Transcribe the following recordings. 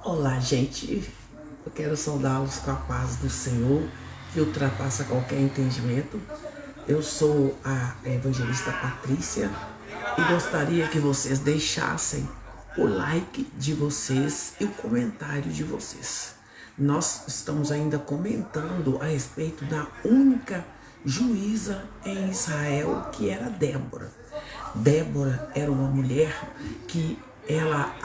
Olá, gente. Eu quero saudá-los com a paz do Senhor, que ultrapassa qualquer entendimento. Eu sou a evangelista Patrícia e gostaria que vocês deixassem o like de vocês e o comentário de vocês. Nós estamos ainda comentando a respeito da única juíza em Israel, que era Débora. Débora era uma mulher que ela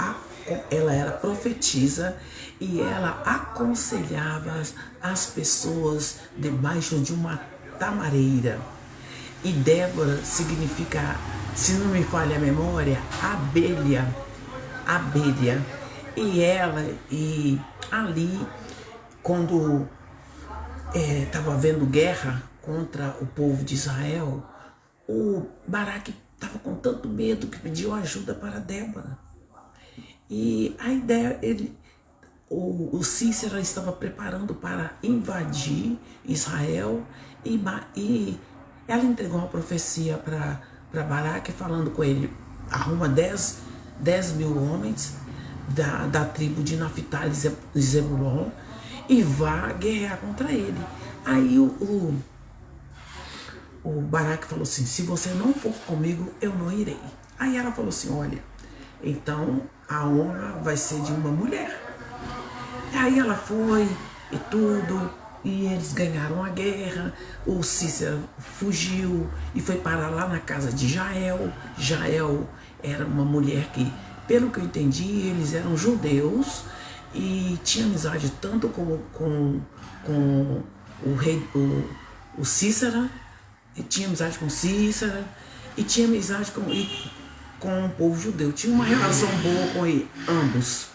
era profetisa e ela aconselhava as pessoas debaixo de uma tamareira. E Débora significa, se não me falha a memória, abelha. Abelha. E ali, quando estava havendo guerra contra o povo de Israel, o Baraque estava com tanto medo que pediu ajuda para Débora. E a ideia, o Cícera estava preparando para invadir Israel e ela entregou uma profecia para Baraque, falando com ele: arruma 10 mil homens da tribo de Naphtali e Zebulon e vá guerrear contra ele. Aí o Baraque falou assim: se você não for comigo, eu não irei. Aí ela falou assim: olha, então a honra vai ser de uma mulher. Aí ela foi e tudo, e eles ganharam a guerra. O Cícera fugiu e foi parar lá na casa de Jael. Jael era uma mulher que, pelo que eu entendi, eles eram judeus e tinha amizade tanto com o rei, o Cícera, e tinha amizade com Cícera e tinha amizade com o povo judeu. Tinha uma relação boa com ambos.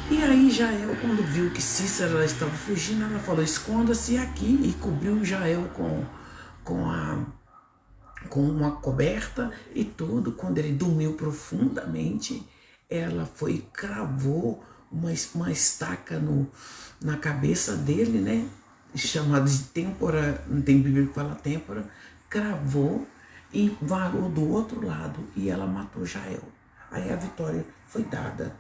E aí Jael, quando viu que Cícera estava fugindo, ela falou: esconda-se aqui, e cobriu Jael com uma coberta e tudo. Quando ele dormiu profundamente, ela foi e cravou uma estaca na cabeça dele, né? Chamada de têmpora, não tem Bíblia que fala têmpora, cravou e varou do outro lado, e ela matou Jael. Aí a vitória foi dada.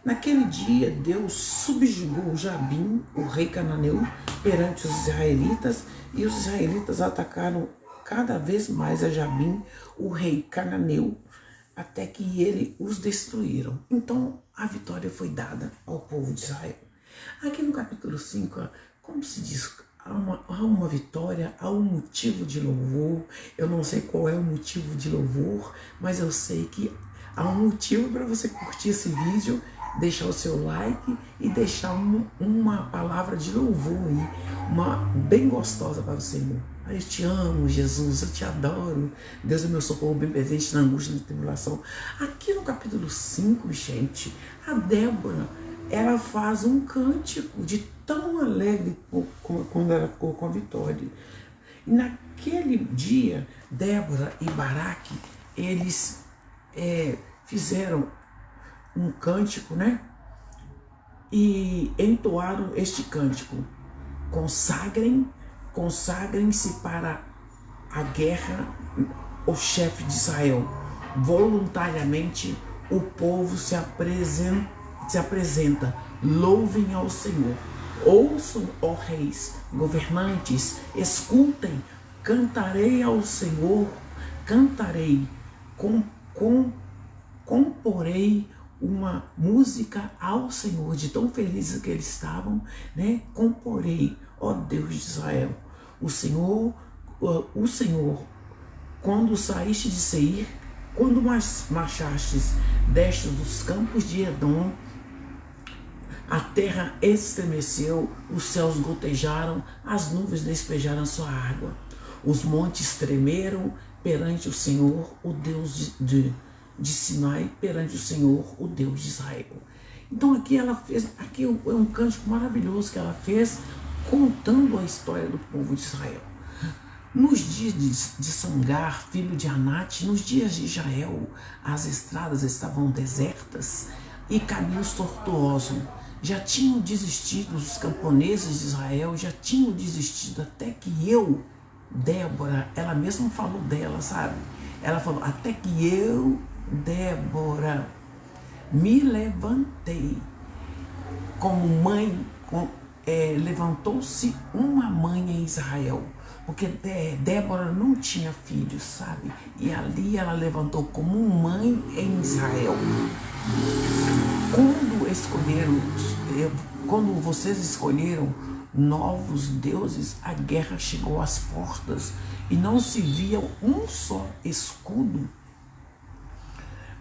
Naquele dia, Deus subjugou Jabim, o rei cananeu, perante os israelitas, e os israelitas atacaram cada vez mais a Jabim, o rei cananeu, até que ele os destruíram. Então, a vitória foi dada ao povo de Israel. Aqui no capítulo 5, como se diz, há uma vitória, há um motivo de louvor. Eu não sei qual é o motivo de louvor, mas eu sei que há um motivo para você curtir esse vídeo, deixar o seu like e deixar uma palavra de louvor aí, uma bem gostosa para o Senhor. Eu te amo, Jesus, eu te adoro. Deus é meu socorro bem presente na angústia e na tribulação. Aqui no capítulo 5, gente, a Débora, ela faz um cântico de tão alegre quando ela ficou com a vitória. E naquele dia, Débora e Baraque, eles fizeram um cântico, né? E entoaram este cântico: consagrem-se para a guerra, o chefe de Israel. Voluntariamente o povo se apresenta. Louvem ao Senhor. Ouçam, ó reis, governantes, escutem. Cantarei ao Senhor, cantarei, comporei uma música ao Senhor, de tão felizes que eles estavam, né? Comporei, ó Deus de Israel, o Senhor, quando saíste de Seir, quando marchastes deste dos campos de Edom, a terra estremeceu, os céus gotejaram, as nuvens despejaram sua água, os montes tremeram perante o Senhor, o Deus de Sinai, perante o Senhor, o Deus de Israel. Então aqui ela fez, aqui é um cântico maravilhoso que ela fez, contando a história do povo de Israel. Nos dias de Sangar, filho de Anate, nos dias de Jael, as estradas estavam desertas e caminhos tortuosos. Já tinham desistido os camponeses de Israel, já tinham desistido, até que eu, Débora, ela mesma falou dela, sabe? Ela falou: até que eu, Débora, me levantei como mãe, levantou-se uma mãe em Israel, porque Débora não tinha filhos, sabe? E ali ela levantou como mãe em Israel. Quando vocês escolheram novos deuses, a guerra chegou às portas e não se via um só escudo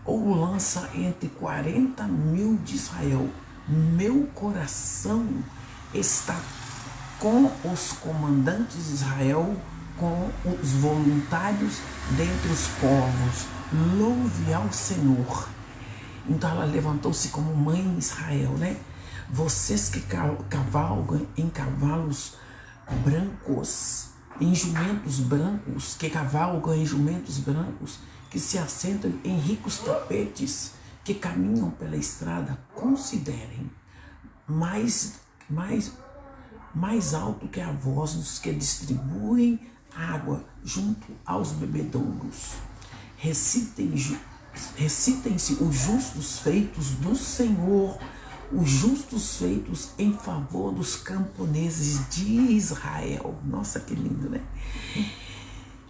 ou lança entre 40.000 de Israel. Meu coração está com os comandantes de Israel, com os voluntários dentre os povos. Louve ao Senhor. Então ela levantou-se como mãe em Israel, né? Vocês que cavalgam em cavalos brancos, em jumentos brancos, que cavalgam em jumentos brancos, que se assentam em ricos tapetes, que caminham pela estrada, considerem mais alto que a voz dos que distribuem água junto aos bebedouros. Recitem-se os justos feitos do Senhor, os justos feitos em favor dos camponeses de Israel. Nossa, que lindo, né?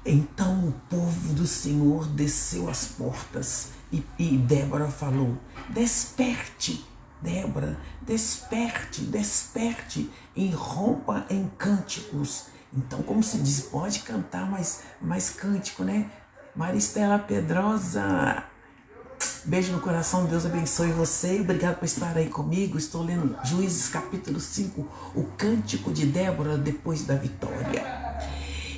Então o povo do Senhor desceu às portas e Débora falou: desperte, Débora, desperte, desperte, e rompa em cânticos. Então, como se diz, pode cantar mais cântico, né? Maristela Pedrosa, beijo no coração, Deus abençoe você. Obrigado por estar aí comigo. Estou lendo Juízes capítulo 5, o cântico de Débora depois da vitória.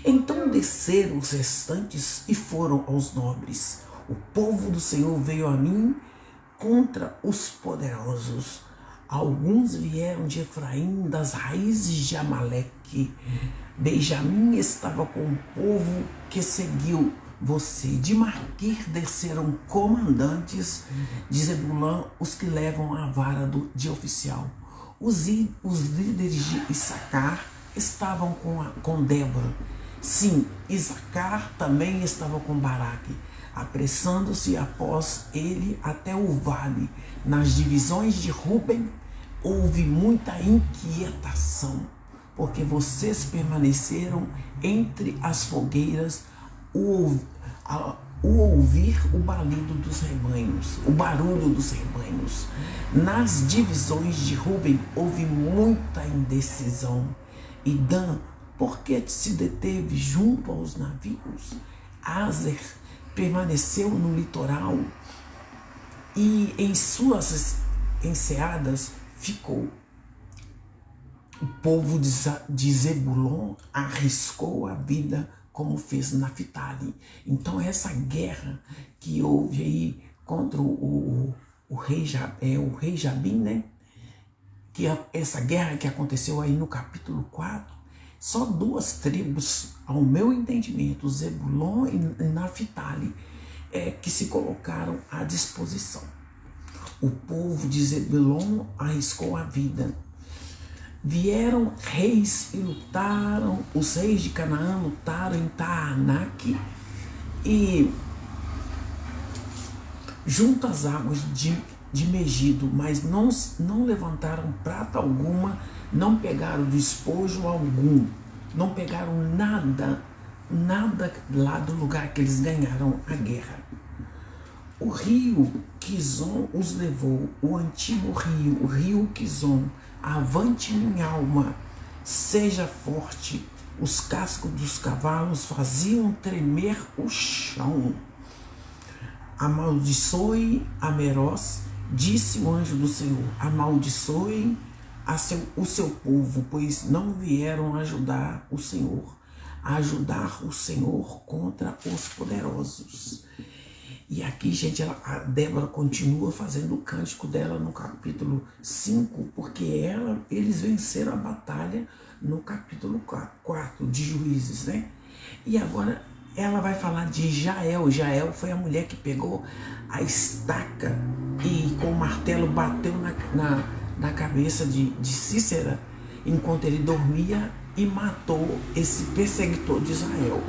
Então desceram os restantes e foram aos nobres. O povo do Senhor veio a mim contra os poderosos. Alguns vieram de Efraim, das raízes de Amaleque. Benjamim estava com o povo que seguiu você. De Maquir desceram comandantes, de Zebulã os que levam a vara de oficial. Os líderes de Issacar estavam com Débora. Sim, Issacar também estava com Baraque, apressando-se após ele até o vale. Nas divisões de Ruben houve muita inquietação, porque vocês permaneceram entre as fogueiras ouvir o barulho dos rebanhos. Nas divisões de Ruben houve muita indecisão. E Dan, por que se deteve junto aos navios? Aser permaneceu no litoral e em suas enseadas ficou. O povo de Zebulon arriscou a vida como fez Naftali. Então essa guerra que houve aí contra o rei Jabim, né? Essa guerra que aconteceu aí no capítulo 4, só duas tribos, ao meu entendimento, Zebulon e Naftali, que se colocaram à disposição. O povo de Zebulon arriscou a vida. Vieram reis e lutaram, os reis de Canaã lutaram em Taanaque e junto às águas de Megido, mas não levantaram prata alguma, não pegaram despojo algum, não pegaram nada lá do lugar que eles ganharam a guerra. O rio Quizon os levou, o antigo rio, o rio Quizon. Avante minha alma, seja forte. Os cascos dos cavalos faziam tremer o chão. Amaldiçoe a Meroz, disse o anjo do Senhor, amaldiçoe o seu povo, pois não vieram ajudar o Senhor contra os poderosos. E aqui, gente, a Débora continua fazendo o cântico dela no capítulo 5, porque eles venceram a batalha no capítulo 4 de Juízes, né? E agora ela vai falar de Jael. Jael foi a mulher que pegou a estaca e com o martelo bateu na cabeça de Cícera enquanto ele dormia e matou esse perseguidor de Israel.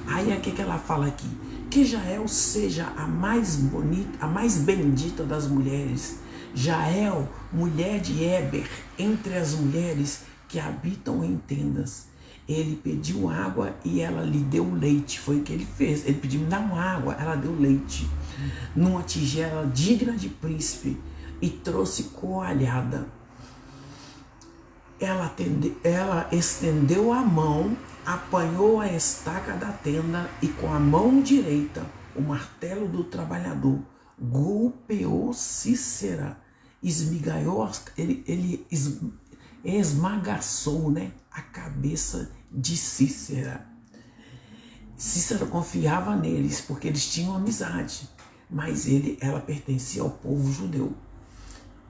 Aí o que ela fala aqui? Que Jael seja a mais bonita, a mais bendita das mulheres, Jael, mulher de Heber, entre as mulheres que habitam em tendas. Ele pediu água e ela lhe deu leite. Foi o que ele fez. Ele pediu, me dá uma água, ela deu leite. Numa tigela digna de príncipe, e trouxe coalhada. Ela estendeu a mão, apanhou a estaca da tenda e com a mão direita, o martelo do trabalhador, golpeou Cícera, esmigalhou, ele esmagaçou, né, a cabeça de Cícera. Cícera confiava neles porque eles tinham amizade, mas ela pertencia ao povo judeu.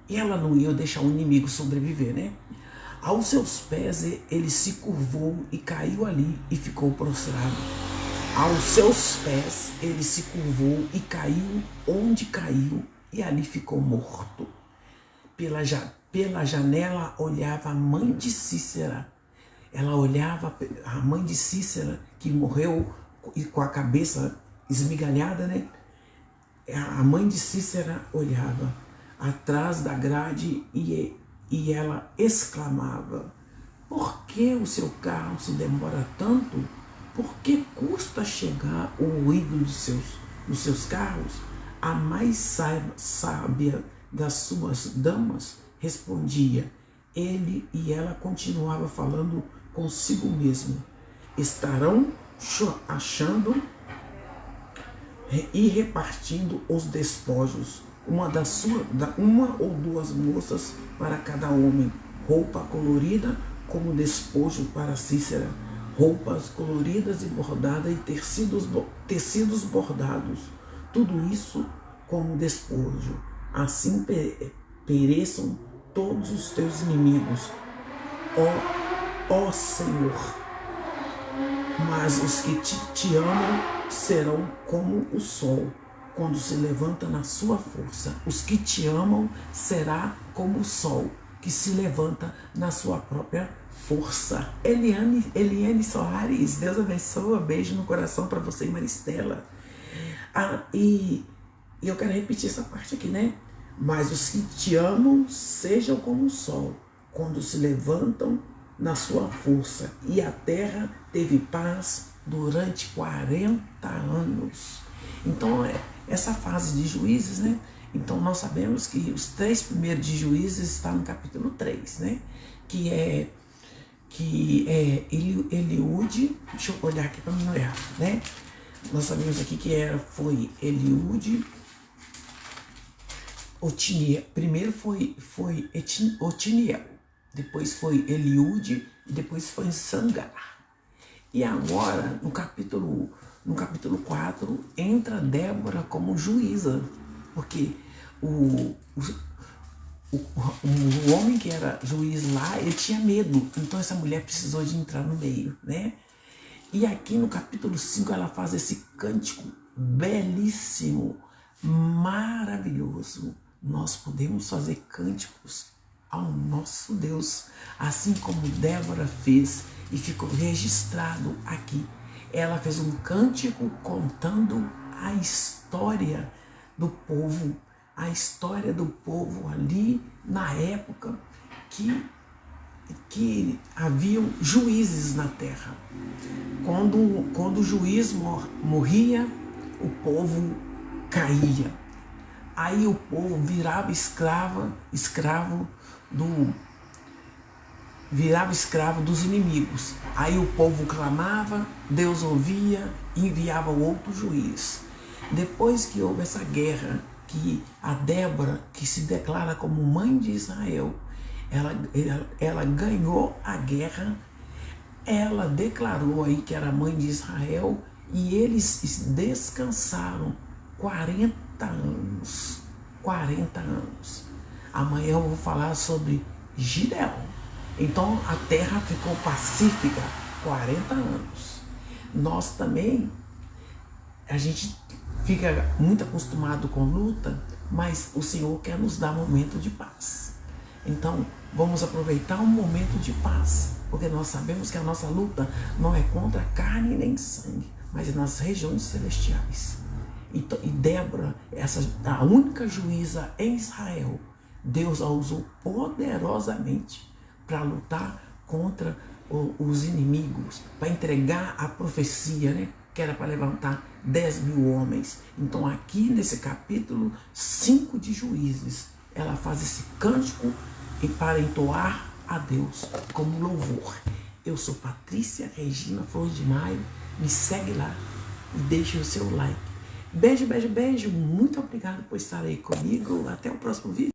E ela não ia deixar o inimigo sobreviver, né? Aos seus pés ele se curvou e caiu ali e ficou prostrado. Aos seus pés ele se curvou e caiu onde caiu e ali ficou morto. Pela janela olhava a mãe de Cícera. Ela olhava a mãe de Cícera, que morreu com a cabeça esmigalhada, né? A mãe de Cícera olhava atrás da grade e ela exclamava: por que o seu carro se demora tanto? Por que custa chegar o ruído dos seus carros? A mais sábia das suas damas respondia. Ele e ela continuava falando consigo mesmo. Estarão achando e repartindo os despojos, uma ou duas moças para cada homem, roupa colorida como despojo para Cícera, roupas coloridas e bordadas e tecidos bordados, tudo isso como despojo. Assim pereçam todos os teus inimigos, ó Senhor. Mas os que te amam serão como o sol, quando se levanta na sua força. Os que te amam será como o sol, que se levanta na sua própria força. Eliane Soares, Deus abençoe, beijo no coração para você e Maristela. E eu quero repetir essa parte aqui, né? Mas os que te amam sejam como o sol, quando se levantam na sua força. E a terra teve paz durante 40 anos. Então, essa fase de Juízes, né? Então, nós sabemos que os 3 primeiros de Juízes estão no capítulo 3, né? Que é Eliúde, deixa eu olhar aqui para não errar, né? Nós sabemos aqui que foi Eliúde, Otiniel. Primeiro foi Otiniel, depois foi Eliúde e depois foi Sangar. E agora, no capítulo 4, entra Débora como juíza, porque o homem que era juiz lá, ele tinha medo, então essa mulher precisou de entrar no meio, né? E aqui no capítulo 5 ela faz esse cântico belíssimo, maravilhoso. Nós podemos fazer cânticos ao nosso Deus, assim como Débora fez e ficou registrado aqui. Ela fez um cântico contando a história do povo, ali na época que haviam juízes na terra. Quando o juiz morria, o povo caía. Aí o povo virava escravo dos inimigos. Aí o povo clamava, Deus ouvia e enviava outro juiz. Depois que houve essa guerra, que a Débora, que se declara como mãe de Israel, ela ganhou a guerra, ela declarou aí que era mãe de Israel e eles descansaram 40 anos. 40 anos. Amanhã eu vou falar sobre Gideão. Então a terra ficou pacífica 40 anos. Nós também, a gente fica muito acostumado com luta, mas o Senhor quer nos dar momento de paz. Então vamos aproveitar um momento de paz, porque nós sabemos que a nossa luta não é contra carne nem sangue, mas nas regiões celestiais. E Débora, a única juíza em Israel, Deus a usou poderosamente para lutar contra os inimigos, para entregar a profecia, né? Que era para levantar 10.000 homens. Então aqui nesse capítulo 5 de Juízes, ela faz esse cântico para entoar a Deus como louvor. Eu sou Patrícia Regina Flores de Maio, me segue lá e deixe o seu like. Beijo, beijo, beijo, muito obrigado por estar aí comigo, até o próximo vídeo.